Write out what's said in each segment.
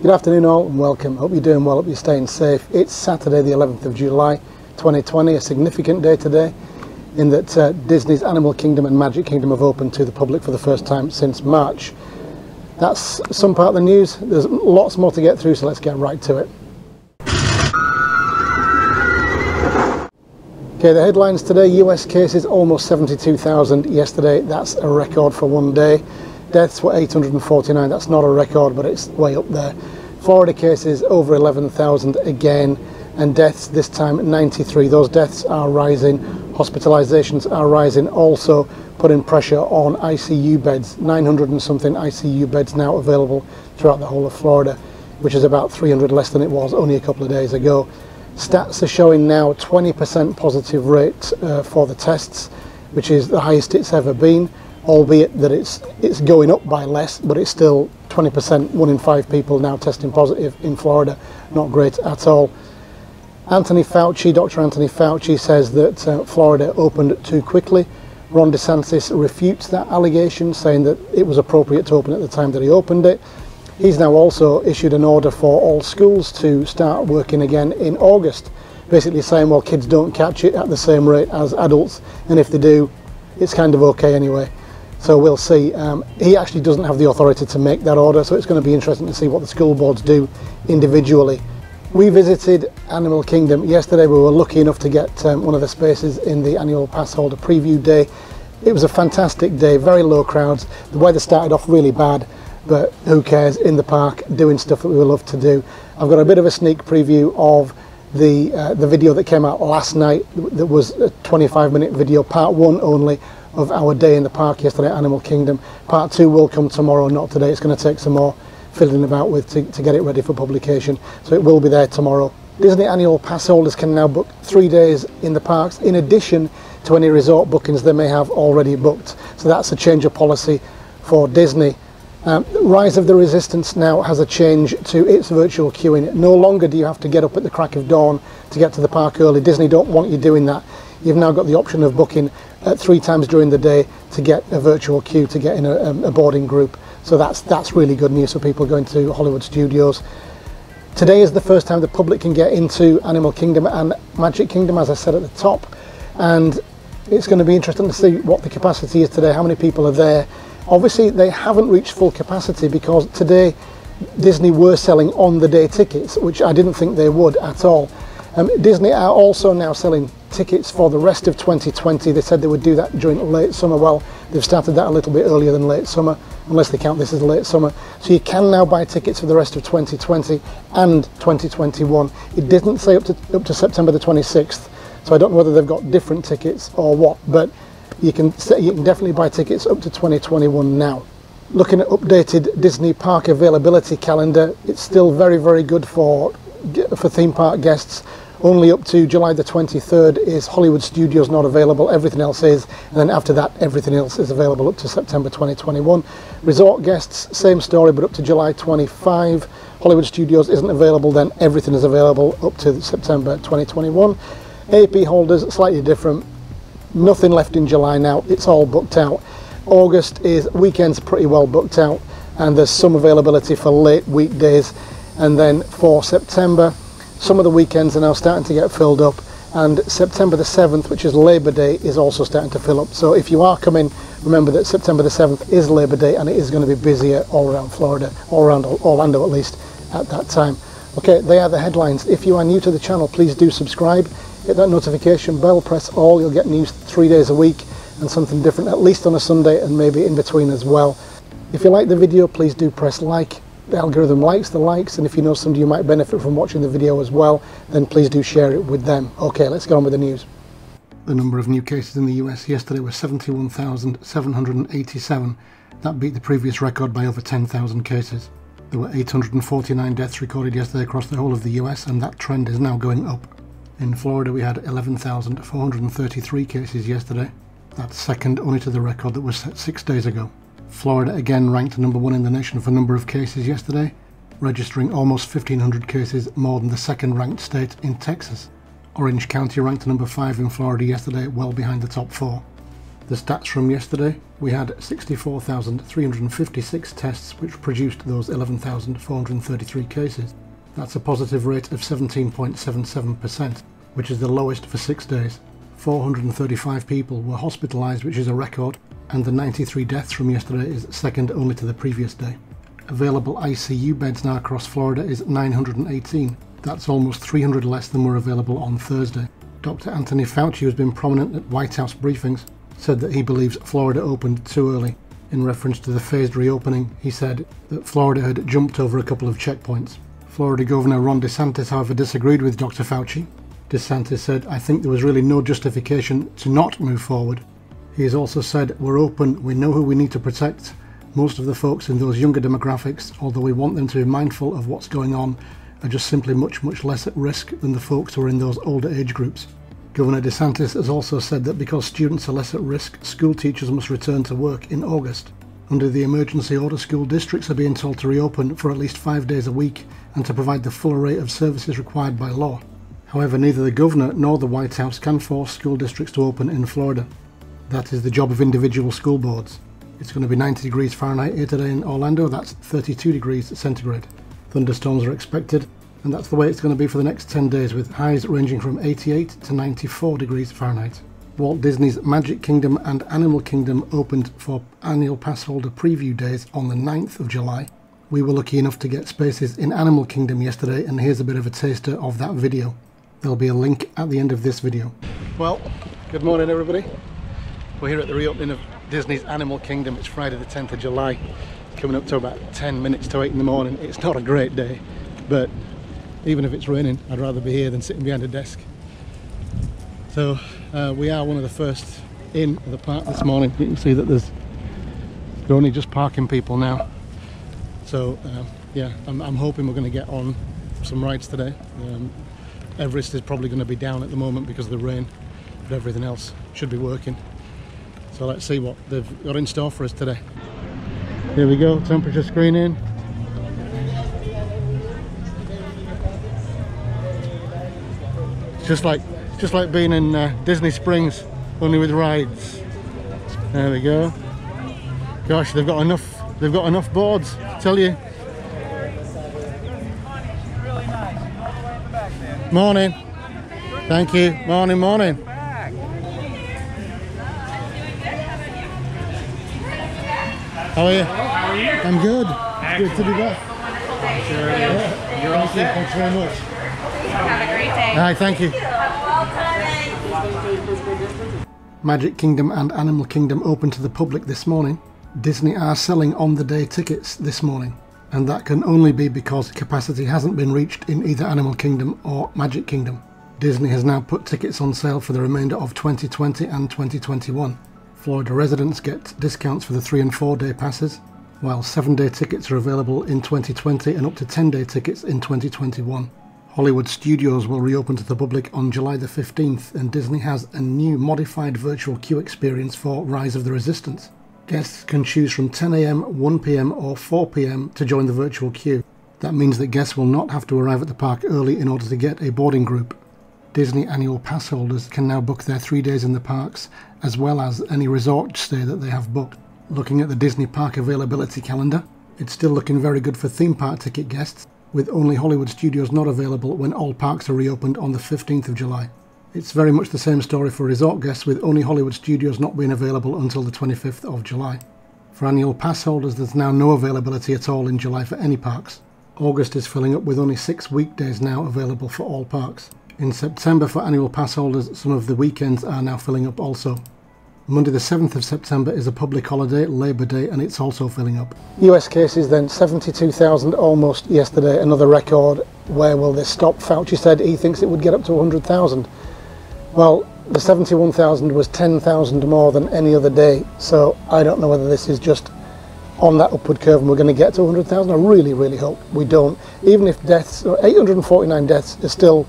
Good afternoon all and welcome. Hope you're doing well, hope you're staying safe. It's Saturday the 11th of July 2020, a significant day today in that Disney's Animal Kingdom and Magic Kingdom have opened to the public for the first time since March. That's some part of the news. There's lots more to get through, so let's get right to it. Okay, the headlines today: US cases almost 72,000 yesterday. That's a record for one day. Deaths were 849. That's not a record, but it's way up there. Florida cases over 11,000 again, and deaths this time 93. Those deaths are rising. Hospitalizations are rising, also putting pressure on ICU beds. 900 and something ICU beds now available throughout the whole of Florida, which is about 300 less than it was only a couple of days ago. Stats are showing now 20% positive rate for the tests, which is the highest it's ever been, albeit that it's going up by less, but it's still 20%, 1 in 5 people now testing positive in Florida. Not great at all. Anthony Fauci, Dr. Anthony Fauci says that Florida opened too quickly. Ron DeSantis refutes that allegation, saying that it was appropriate to open at the time that he opened it. He's now also issued an order for all schools to start working again in August, basically saying, well, kids don't catch it at the same rate as adults, and if they do, it's kind of okay anyway. So we'll see. He actually doesn't have the authority to make that order, so it's going to be interesting to see what the school boards do individually. We visited Animal Kingdom yesterday. We were lucky enough to get one of the spaces in the annual pass holder preview day. It was a fantastic day, very low crowds. The weather started off really bad, but who cares, in the park doing stuff that we love to do. I've got a bit of a sneak preview of the video that came out last night. That was a 25-minute video, part 1 only, of our day in the park yesterday at Animal Kingdom. Part 2 will come tomorrow, not today. It's going to take some more fiddling about with to get it ready for publication, so it will be there tomorrow. Disney annual pass holders can now book 3 days in the parks in addition to any resort bookings they may have already booked. So that's a change of policy for Disney. Rise of the Resistance now has a change to its virtual queuing. No longer do you have to get up at the crack of dawn to get to the park early. Disney don't want you doing that. You've now got the option of booking 3 times during the day to get a virtual queue to get in a boarding group. So that's really good news for people going to Hollywood studios. Today is the first time the public can get into Animal Kingdom and Magic Kingdom, as I said at the top, and it's going to be interesting to see what the capacity is today, how many people are there. Obviously they haven't reached full capacity because today Disney were selling on the day tickets, which I didn't think they would at all. Disney are also now selling tickets for the rest of 2020. They said they would do that during late summer. Well, they've started that a little bit earlier than late summer, unless they count this as late summer. So you can now buy tickets for the rest of 2020 and 2021. It didn't say up to September the 26th, so I don't know whether they've got different tickets or what, but you can definitely buy tickets up to 2021 now. Looking at updated Disney park availability calendar, it's still very, very good for theme park guests. Only up to July the 23rd is Hollywood Studios not available, everything else is, and then after that everything else is available up to September 2021. Resort guests, same story, but up to July 25. Hollywood Studios isn't available, then everything is available up to September 2021. AP holders, slightly different. Nothing left in July now, it's all booked out. August is weekends pretty well booked out, and there's some availability for late weekdays. And then for September, some of the weekends are now starting to get filled up, and September the 7th, which is Labor Day, is also starting to fill up. So if you are coming, remember that September the 7th is Labor Day, and it is going to be busier all around Florida, all around Orlando at least, at that time. Okay, they are the headlines. If you are new to the channel, please do subscribe, hit that notification bell, press all. You'll get news 3 days a week and something different, at least on a Sunday and maybe in between as well. If you like the video, please do press like. The algorithm likes the likes, and if you know somebody who might benefit from watching the video as well, then please do share it with them. Okay, let's get on with the news. The number of new cases in the US yesterday was 71,787. That beat the previous record by over 10,000 cases. There were 849 deaths recorded yesterday across the whole of the US, and that trend is now going up. In Florida we had 11,433 cases yesterday. That's second only to the record that was set 6 days ago. Florida again ranked number 1 in the nation for number of cases yesterday, registering almost 1,500 cases more than the second ranked state in Texas. Orange County ranked number 5 in Florida yesterday, well behind the top 4. The stats from yesterday, we had 64,356 tests which produced those 11,433 cases. That's a positive rate of 17.77%, which is the lowest for 6 days. 435 people were hospitalised, which is a record, and the 93 deaths from yesterday is second only to the previous day. Available ICU beds now across Florida is 918. That's almost 300 less than were available on Thursday. Dr. Anthony Fauci, who's been prominent at White House briefings, said that he believes Florida opened too early. In reference to the phased reopening, he said that Florida had jumped over a couple of checkpoints. Florida Governor Ron DeSantis, however, disagreed with Dr. Fauci. DeSantis said, "I think there was really no justification to not move forward." He has also said, "We're open, we know who we need to protect. Most of the folks in those younger demographics, although we want them to be mindful of what's going on, are just simply much less at risk than the folks who are in those older age groups." Governor DeSantis has also said that because students are less at risk, school teachers must return to work in August. Under the emergency order, school districts are being told to reopen for at least 5 days a week and to provide the full array of services required by law. However, neither the governor nor the White House can force school districts to open in Florida. That is the job of individual school boards. It's going to be 90 degrees Fahrenheit here today in Orlando, that's 32 degrees centigrade. Thunderstorms are expected, and that's the way it's going to be for the next 10 days, with highs ranging from 88 to 94 degrees Fahrenheit. Walt Disney's Magic Kingdom and Animal Kingdom opened for annual pass holder preview days on the 9th of July. We were lucky enough to get spaces in Animal Kingdom yesterday, and here's a bit of a taster of that video. There'll be a link at the end of this video. Well, good morning everybody. We're here at the reopening of Disney's Animal Kingdom. It's Friday the 10th of July, coming up to about 10 minutes to 8 in the morning. It's not a great day, but even if it's raining, I'd rather be here than sitting behind a desk. So we are one of the first in the park this morning. You can see that they're only just parking people now. So yeah, I'm hoping we're going to get on some rides today. Everest is probably going to be down at the moment because of the rain, but everything else should be working. So let's see what they've got in store for us today. Here we go, temperature screening. Just like being in Disney Springs, only with rides. There we go. Gosh, they've got enough boards, I tell you. Morning. Thank you. Morning. How are you? I'm good. Good to be back. You're all set. Thanks very much. Have a great day. Hi, thank you. Magic Kingdom and Animal Kingdom open to the public this morning. Disney are selling on-the-day tickets this morning, and that can only be because capacity hasn't been reached in either Animal Kingdom or Magic Kingdom. Disney has now put tickets on sale for the remainder of 2020 and 2021. Florida residents get discounts for the 3- and 4-day passes, while 7-day tickets are available in 2020 and up to 10-day tickets in 2021. Hollywood Studios will reopen to the public on July the 15th, and Disney has a new modified virtual queue experience for Rise of the Resistance. Guests can choose from 10 AM, 1 PM or 4 PM to join the virtual queue. That means that guests will not have to arrive at the park early in order to get a boarding group. Disney annual pass holders can now book their 3 days in the parks, as well as any resort stay that they have booked. Looking at the Disney park availability calendar, it's still looking very good for theme park ticket guests, with only Hollywood Studios not available when all parks are reopened on the 15th of July. It's very much the same story for resort guests, with only Hollywood Studios not being available until the 25th of July. For annual pass holders, there's now no availability at all in July for any parks. August is filling up with only 6 weekdays now available for all parks. In September, for annual pass holders, some of the weekends are now filling up also. Monday the 7th of September is a public holiday, Labor Day, and it's also filling up. US cases then, 72,000 almost yesterday, another record. Where will this stop? Fauci said he thinks it would get up to 100,000. Well, the 71,000 was 10,000 more than any other day, so I don't know whether this is just on that upward curve and we're going to get to 100,000. I really hope we don't. Even if deaths, 849 deaths is still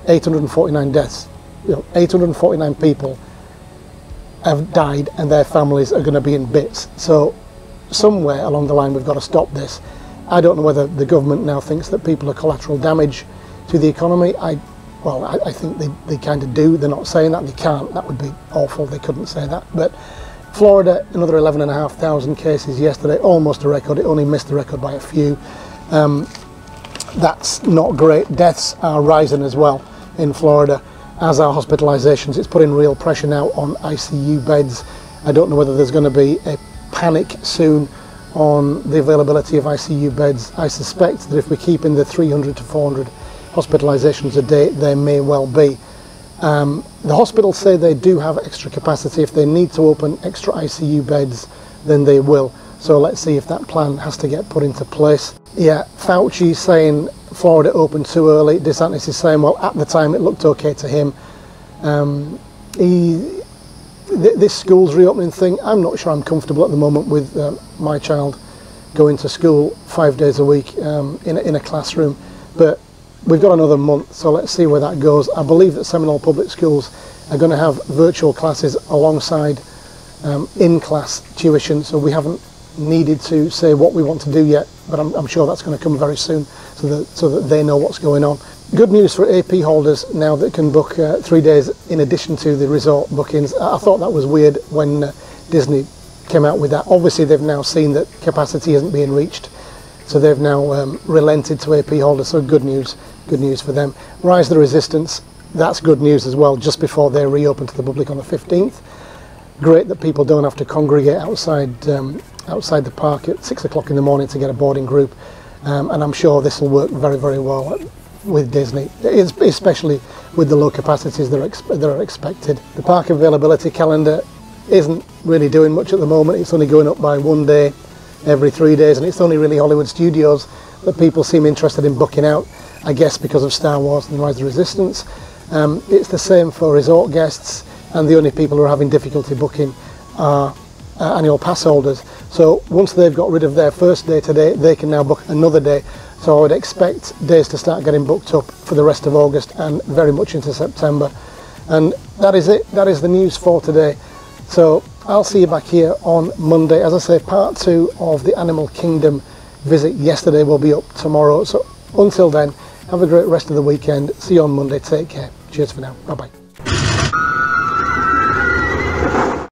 849 deaths. 849 people have died and their families are going to be in bits. So somewhere along the line we've got to stop this. I don't know whether the government now thinks that people are collateral damage to the economy. I think they kind of do. They're not saying that. They can't. That would be awful. They couldn't say that. But Florida, another 11,500 cases yesterday, almost a record. It only missed the record by a few. That's not great. Deaths are rising as well in Florida, as are hospitalizations. It's putting real pressure now on ICU beds. I don't know whether there's going to be a panic soon on the availability of ICU beds. I suspect that if we keep in the 300 to 400 hospitalizations a day, there may well be. The hospitals say they do have extra capacity. If they need to open extra ICU beds, then they will. So let's see if that plan has to get put into place. Yeah, Fauci saying Florida opened too early. DeSantis is saying, well, at the time it looked okay to him. This school's reopening thing, I'm not sure I'm comfortable at the moment with my child going to school 5 days a week in a classroom. But we've got another month, so let's see where that goes. I believe that Seminole Public Schools are going to have virtual classes alongside in-class tuition, so we haven't needed to say what we want to do yet, but I'm sure that's going to come very soon so that they know what's going on. Good news for AP holders now that can book 3 days in addition to the resort bookings. I thought that was weird when Disney came out with that. Obviously they've now seen that capacity isn't being reached, so they've now relented to AP holders, so good news for them. Rise the Resistance, that's good news as well, just before they reopen to the public on the 15th. Great that people don't have to congregate outside the park at 6 o'clock in the morning to get a boarding group, and I'm sure this will work very, very well with Disney, especially with the low capacities that are expected. The park availability calendar isn't really doing much at the moment. It's only going up by 1 day every 3 days, and it's only really Hollywood studios that people seem interested in booking out, I guess because of Star Wars and the Rise of the Resistance. It's the same for resort guests, and the only people who are having difficulty booking are annual pass holders. So once they've got rid of their first day today, they can now book another day. So I would expect days to start getting booked up for the rest of August and very much into September. And that is it. That is the news for today. So I'll see you back here on Monday. As I say, part 2 of the Animal Kingdom visit yesterday will be up tomorrow. So until then, have a great rest of the weekend. See you on Monday. Take care. Cheers for now. Bye-bye.